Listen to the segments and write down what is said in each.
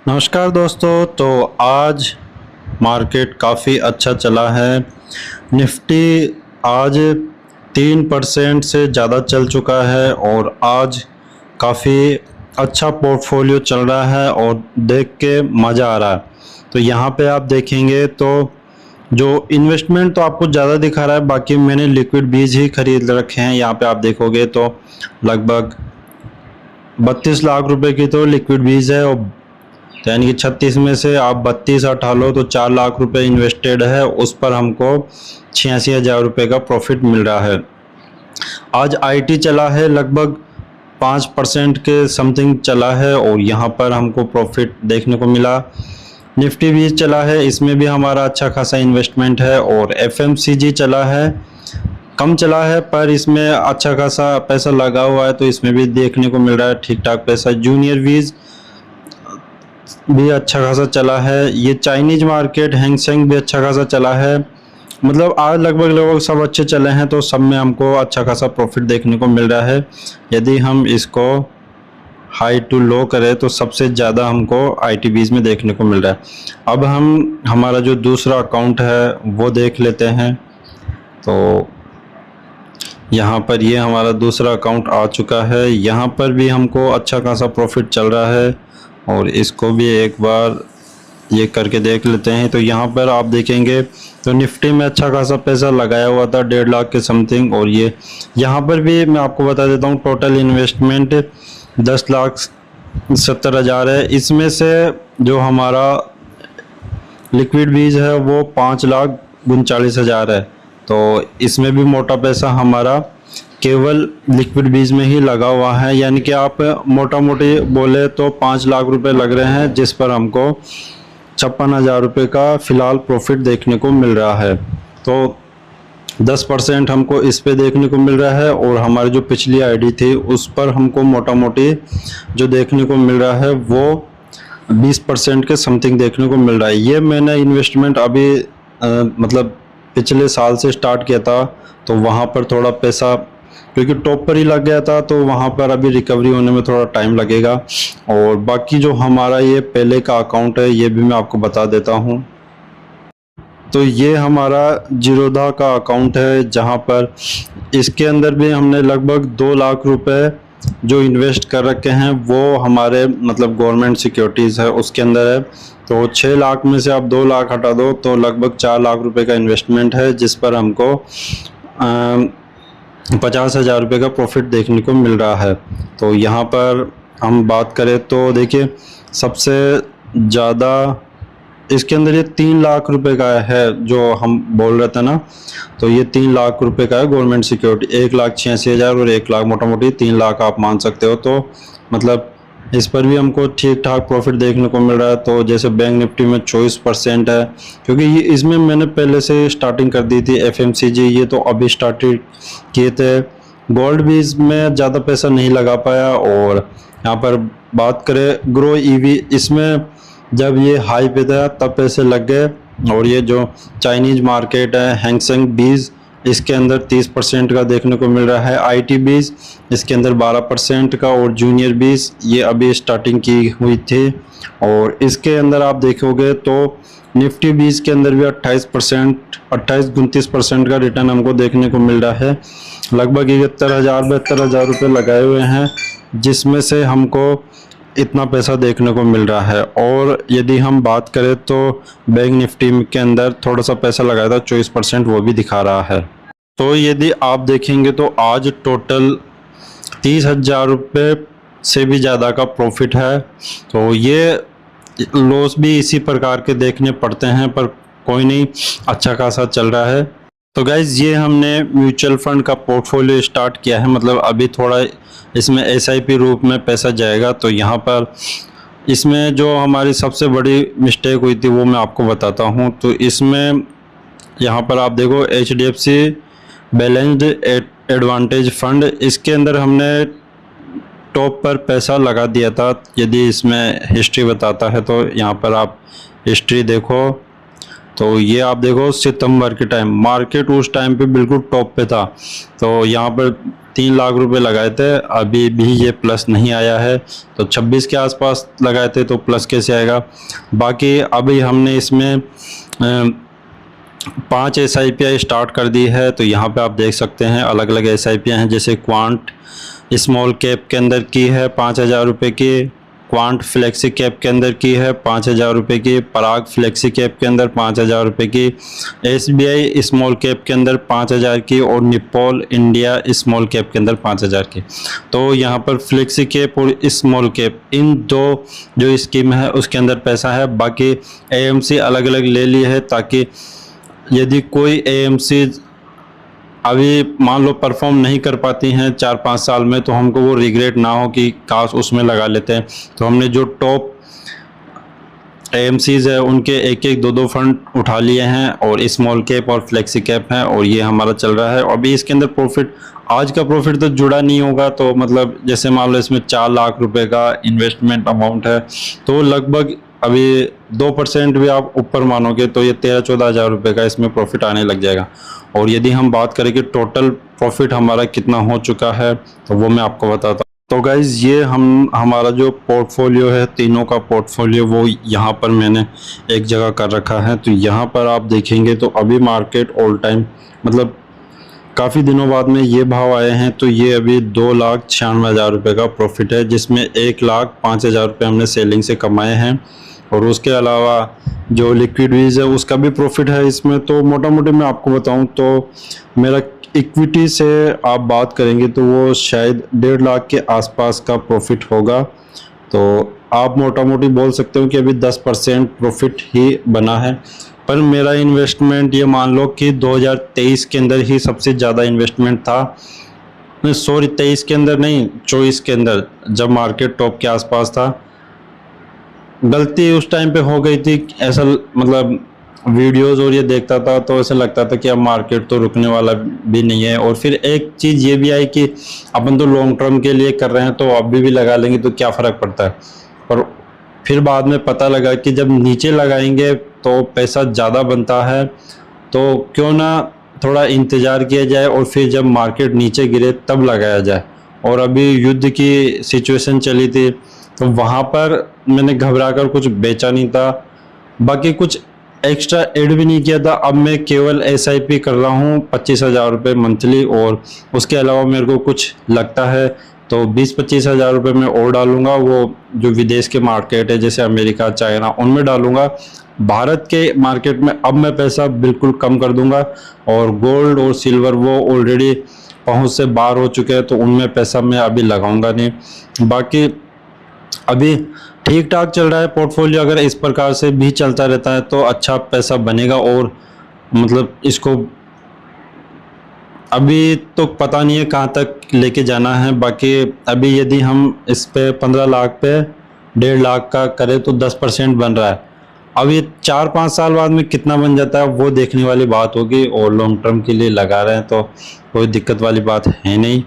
नमस्कार दोस्तों। तो आज मार्केट काफ़ी अच्छा चला है। निफ्टी आज 3% से ज़्यादा चल चुका है और आज काफ़ी अच्छा पोर्टफोलियो चल रहा है और देख के मज़ा आ रहा है। तो यहाँ पे आप देखेंगे तो जो इन्वेस्टमेंट तो आपको ज़्यादा दिखा रहा है, बाकी मैंने लिक्विड बीज ही खरीद रखे हैं। यहाँ पे आप देखोगे तो लगभग 32 लाख रुपए की तो लिक्विड बीज है और तो यानी कि 36 में से आप 32 हटा लो तो 4 लाख रुपए इन्वेस्टेड है, उस पर हमको 86,000 रुपये का प्रॉफिट मिल रहा है। आज आईटी चला है, लगभग 5% के समथिंग चला है और यहाँ पर हमको प्रॉफिट देखने को मिला। निफ्टी भी चला है, इसमें भी हमारा अच्छा खासा इन्वेस्टमेंट है। और एफएमसीजी चला है, कम चला है पर इसमें अच्छा खासा पैसा लगा हुआ है, तो इसमें भी देखने को मिल रहा है ठीक ठाक पैसा। जूनियर वीज भी अच्छा खासा चला है। ये चाइनीज मार्केट हैंगसेंग भी अच्छा खासा चला है। मतलब आज लगभग सब अच्छे चले हैं, तो सब में हमको अच्छा खासा प्रॉफिट देखने को मिल रहा है। यदि हम इसको हाई टू लो करें तो सबसे ज़्यादा हमको आईटीबीज में देखने को मिल रहा है। अब हम हमारा जो दूसरा अकाउंट है वो देख लेते हैं। तो यहाँ पर ये हमारा दूसरा अकाउंट आ चुका है, यहाँ पर भी हमको अच्छा खासा प्रॉफिट चल रहा है और इसको भी एक बार ये करके देख लेते हैं। तो यहाँ पर आप देखेंगे तो निफ्टी में अच्छा खासा पैसा लगाया हुआ था, 1.5 लाख के समथिंग। और ये यहाँ पर भी मैं आपको बता देता हूँ, टोटल इन्वेस्टमेंट 10,70,000 है। इसमें से जो हमारा लिक्विड बीज है वो 5,39,000 है। तो इसमें भी मोटा पैसा हमारा केवल लिक्विड बीज में ही लगा हुआ है, यानी कि आप मोटा मोटी बोले तो 5 लाख रुपए लग रहे हैं, जिस पर हमको 56,000 रुपये का फिलहाल प्रॉफिट देखने को मिल रहा है। तो 10% हमको इस पे देखने को मिल रहा है और हमारी जो पिछली आईडी थी उस पर हमको मोटा मोटी जो देखने को मिल रहा है वो 20% के समथिंग देखने को मिल रहा है। ये मैंने इन्वेस्टमेंट अभी मतलब पिछले साल से स्टार्ट किया था, तो वहाँ पर थोड़ा पैसा क्योंकि टॉप पर ही लग गया था, तो वहाँ पर अभी रिकवरी होने में थोड़ा टाइम लगेगा। और बाकी जो हमारा ये पहले का अकाउंट है ये भी मैं आपको बता देता हूँ। तो ये हमारा जीरोधा का अकाउंट है, जहाँ पर इसके अंदर भी हमने लगभग 2 लाख रुपए जो इन्वेस्ट कर रखे हैं वो हमारे मतलब गवर्नमेंट सिक्योरिटीज़ है उसके अंदर है। तो 6 लाख में से आप 2 लाख हटा दो तो लगभग 4 लाख रुपए का इन्वेस्टमेंट है, जिस पर हमको 50,000 रुपये का प्रॉफिट देखने को मिल रहा है। तो यहाँ पर हम बात करें तो देखिए सबसे ज़्यादा इसके अंदर ये 3 लाख रुपए का है जो हम बोल रहे थे ना, तो ये 3 लाख रुपए का है गवर्नमेंट सिक्योरिटी। 1,86,000 और 1 लाख मोटा मोटी 3 लाख आप मान सकते हो। तो मतलब इस पर भी हमको ठीक ठाक प्रॉफिट देखने को मिल रहा है। तो जैसे बैंक निफ्टी में 24% है, क्योंकि ये इसमें मैंने पहले से स्टार्टिंग कर दी थी। एफएमसीजी ये तो अभी स्टार्टेड किए थे। गोल्ड भी इसमें ज़्यादा पैसा नहीं लगा पाया। और यहाँ पर बात करें ग्रो ईवी, इसमें जब ये हाई पे था तब पैसे लग गए। और ये जो चाइनीज मार्केट है हैंगसेंग बीज, इसके अंदर 30% का देखने को मिल रहा है। आईटी बीज इसके अंदर 12% का और जूनियर बीज ये अभी स्टार्टिंग की हुई थी। और इसके अंदर आप देखोगे तो निफ्टी बीज के अंदर भी 28-29% का रिटर्न हमको देखने को मिल रहा है। लगभग 71,000-72,000 रुपये लगाए हुए हैं, जिसमें से हमको इतना पैसा देखने को मिल रहा है। और यदि हम बात करें तो बैंक निफ्टी के अंदर थोड़ा सा पैसा लगाया था 24%, वो भी दिखा रहा है। तो यदि आप देखेंगे तो आज टोटल 30,000 रुपये से भी ज़्यादा का प्रॉफिट है। तो ये लॉस भी इसी प्रकार के देखने पड़ते हैं, पर कोई नहीं, अच्छा खासा चल रहा है। तो गाइज ये हमने म्यूचुअल फंड का पोर्टफोलियो स्टार्ट किया है, मतलब अभी थोड़ा इसमें एसआईपी रूप में पैसा जाएगा। तो यहाँ पर इसमें जो हमारी सबसे बड़ी मिस्टेक हुई थी वो मैं आपको बताता हूँ। तो इसमें यहाँ पर आप देखो HDFC बैलेंस्ड एडवांटेज फंड, इसके अंदर हमने टॉप पर पैसा लगा दिया था। यदि इसमें हिस्ट्री बताता है तो यहाँ पर आप हिस्ट्री देखो, तो ये आप देखो सितंबर के टाइम मार्केट उस टाइम पे बिल्कुल टॉप पे था। तो यहाँ पर 3 लाख रुपए लगाए थे, अभी भी ये प्लस नहीं आया है। तो 26 के आसपास लगाए थे तो प्लस कैसे आएगा। बाकी अभी हमने इसमें 5 SIP स्टार्ट कर दी है। तो यहाँ पे आप देख सकते हैं अलग अलग SIP हैं, जैसे क्वांट स्मॉल कैप के अंदर की है 5,000 रुपये की, क्वांट फ्लेक्सी कैप के अंदर की है 5,000 रुपये की, पराग फ्लेक्सी कैप के अंदर 5,000 रुपये की, SBI स्मॉल कैप के अंदर 5,000 की, और निपोल इंडिया स्मॉल कैप के अंदर 5,000 की। तो यहाँ पर फ्लेक्सी कैप और स्मॉल कैप इन दो जो स्कीम है उसके अंदर पैसा है। बाकी AMC अलग अलग ले ली है, ताकि यदि कोई AMC अभी मान लो परफॉर्म नहीं कर पाती हैं 4-5 साल में, तो हमको वो रिग्रेट ना हो कि काश उसमें लगा लेते हैं। तो हमने जो टॉप AMCs है उनके एक एक 2-2 फंड उठा लिए हैं, और स्मॉल कैप और फ्लेक्सी कैप हैं, और ये हमारा चल रहा है। अभी इसके अंदर प्रॉफिट, आज का प्रॉफिट तो जुड़ा नहीं होगा। तो मतलब जैसे मान लो इसमें 4 लाख रुपए का इन्वेस्टमेंट अमाउंट है, तो लगभग अभी 2% भी आप ऊपर मानोगे तो ये 13-14 हज़ार रुपये का इसमें प्रॉफिट आने लग जाएगा। और यदि हम बात करें कि टोटल प्रॉफिट हमारा कितना हो चुका है, तो वो मैं आपको बताता हूँ। तो गाइज़ ये हमारा जो पोर्टफोलियो है, तीनों का पोर्टफोलियो, वो यहाँ पर मैंने एक जगह कर रखा है। तो यहाँ पर आप देखेंगे तो अभी मार्केट ऑल टाइम मतलब काफ़ी दिनों बाद में ये भाव आए हैं। तो ये अभी 2,96,000 रुपये का प्रॉफिट है, जिसमें 1,05,000 रुपये हमने सेलिंग से कमाए हैं, और उसके अलावा जो लिक्विडिटीज़ है उसका भी प्रॉफिट है इसमें। तो मोटा मोटी मैं आपको बताऊं तो मेरा इक्विटी से आप बात करेंगे तो वो शायद 1.5 लाख के आसपास का प्रॉफिट होगा। तो आप मोटा मोटी बोल सकते हो कि अभी 10% प्रॉफिट ही बना है। पर मेरा इन्वेस्टमेंट ये मान लो कि 2023 के अंदर ही सबसे ज़्यादा इन्वेस्टमेंट था, सॉरी 23 के अंदर नहीं, 24 के अंदर, जब मार्केट टॉप के आसपास था। गलती उस टाइम पे हो गई थी, ऐसा मतलब वीडियोस और ये देखता था तो ऐसा लगता था कि अब मार्केट तो रुकने वाला भी नहीं है। और फिर एक चीज़ ये भी आई कि अपन तो लॉन्ग टर्म के लिए कर रहे हैं, तो अभी भी लगा लेंगे तो क्या फ़र्क पड़ता है। पर फिर बाद में पता लगा कि जब नीचे लगाएंगे तो पैसा ज़्यादा बनता है, तो क्यों ना थोड़ा इंतज़ार किया जाए और फिर जब मार्केट नीचे गिरे तब लगाया जाए। और अभी युद्ध की सिचुएशन चली थी, तो वहाँ पर मैंने घबरा कर कुछ बेचा नहीं था, बाकी कुछ एक्स्ट्रा ऐड भी नहीं किया था। अब मैं केवल SIP कर रहा हूँ 25,000 रुपये मंथली, और उसके अलावा मेरे को कुछ लगता है तो 20-25 हज़ार रुपये में और डालूंगा। वो जो विदेश के मार्केट है जैसे अमेरिका, चाइना, उनमें डालूंगा। भारत के मार्केट में अब मैं पैसा बिल्कुल कम कर दूंगा, और गोल्ड और सिल्वर वो ऑलरेडी पहुँच से बाहर हो चुके हैं, तो उनमें पैसा मैं अभी लगाऊंगा नहीं। बाकी अभी ठीक ठाक चल रहा है पोर्टफोलियो। अगर इस प्रकार से भी चलता रहता है तो अच्छा पैसा बनेगा, और मतलब इसको अभी तो पता नहीं है कहाँ तक लेके जाना है। बाकी अभी यदि हम इस पे 15 लाख पे 1.5 लाख का करें तो 10% बन रहा है। अब ये 4-5 साल बाद में कितना बन जाता है वो देखने वाली बात होगी, और लॉन्ग टर्म के लिए लगा रहे हैं तो कोई दिक्कत वाली बात है नहीं,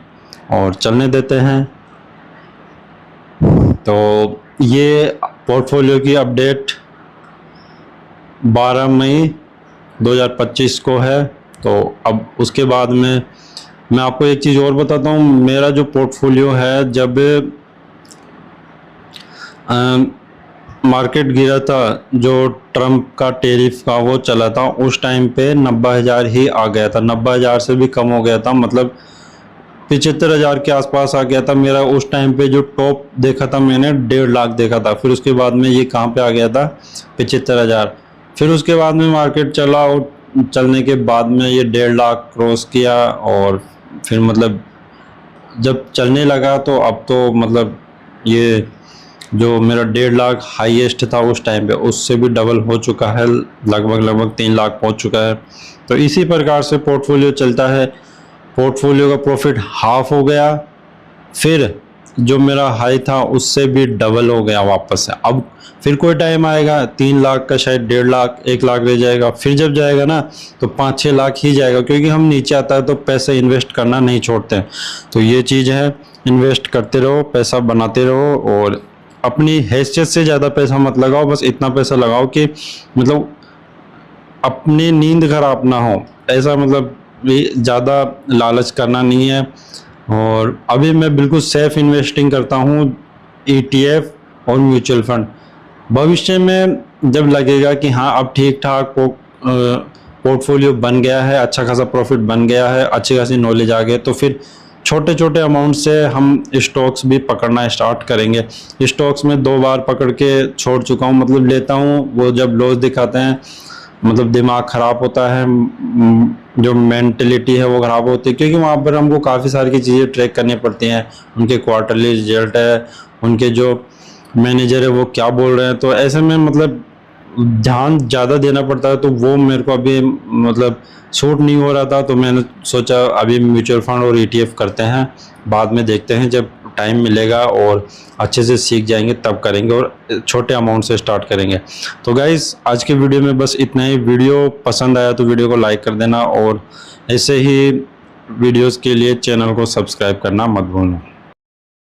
और चलने देते हैं। तो ये पोर्टफोलियो की अपडेट 12 मई 2025 को है। तो अब उसके बाद में मैं आपको एक चीज़ और बताता हूँ। मेरा जो पोर्टफोलियो है, जब मार्केट गिरा था, जो ट्रम्प का टेरिफ का वो चला था, उस टाइम पे 90,000 ही आ गया था, 90,000 से भी कम हो गया था, मतलब 75,000 के आसपास आ गया था मेरा। उस टाइम पे जो टॉप देखा था मैंने 1.5 लाख देखा था। फिर उसके बाद में ये कहाँ पे आ गया था, 75,000। फिर उसके बाद में मार्केट चला, और चलने के बाद में ये 1.5 लाख क्रॉस किया, और फिर मतलब जब चलने लगा तो अब तो मतलब ये जो मेरा 1.5 लाख हाईएस्ट था उस टाइम पे, उससे भी डबल हो चुका है, लगभग 3 लाख पहुंच चुका है। तो इसी प्रकार से पोर्टफोलियो चलता है। पोर्टफोलियो का प्रॉफिट हाफ हो गया, फिर जो मेरा हाई था उससे भी डबल हो गया वापस से। अब फिर कोई टाइम आएगा 3 लाख का शायद 1.5 लाख 1 लाख रह जाएगा, फिर जब जाएगा ना तो 5-6 लाख ही जाएगा, क्योंकि हम नीचे आता है तो पैसे इन्वेस्ट करना नहीं छोड़ते। तो ये चीज़ है, इन्वेस्ट करते रहो, पैसा बनाते रहो, और अपनी हैसियत से ज़्यादा पैसा मत लगाओ। बस इतना पैसा लगाओ कि मतलब अपनी नींद खराब ना हो, ऐसा मतलब ज़्यादा लालच करना नहीं है। और अभी मैं बिल्कुल सेफ इन्वेस्टिंग करता हूँ ETF और म्यूचुअल फंड। भविष्य में जब लगेगा कि हाँ अब ठीक ठाक पोर्टफोलियो बन गया है, अच्छा खासा प्रॉफिट बन गया है, अच्छी खासी नॉलेज आ गई, तो फिर छोटे छोटे अमाउंट से हम स्टॉक्स भी पकड़ना स्टार्ट करेंगे। स्टॉक्स में 2 बार पकड़ के छोड़ चुका हूँ, मतलब लेता हूँ, वो जब लॉस दिखाते हैं मतलब दिमाग ख़राब होता है, जो मेंटलिटी है वो ख़राब होती है, क्योंकि वहाँ पर हमको काफ़ी सारी की चीज़ें ट्रैक करनी पड़ती हैं। उनके क्वार्टरली रिजल्ट है, उनके जो मैनेजर है वो क्या बोल रहे हैं, तो ऐसे में मतलब ध्यान ज़्यादा देना पड़ता है, तो वो मेरे को अभी मतलब सूट नहीं हो रहा था। तो मैंने सोचा अभी म्यूचुअल फंड और ETF करते हैं, बाद में देखते हैं, जब टाइम मिलेगा और अच्छे से सीख जाएंगे तब करेंगे और छोटे अमाउंट से स्टार्ट करेंगे। तो गाइस आज के वीडियो में बस इतना ही। वीडियो पसंद आया तो वीडियो को लाइक कर देना और ऐसे ही वीडियोस के लिए चैनल को सब्सक्राइब करना मत भूलना।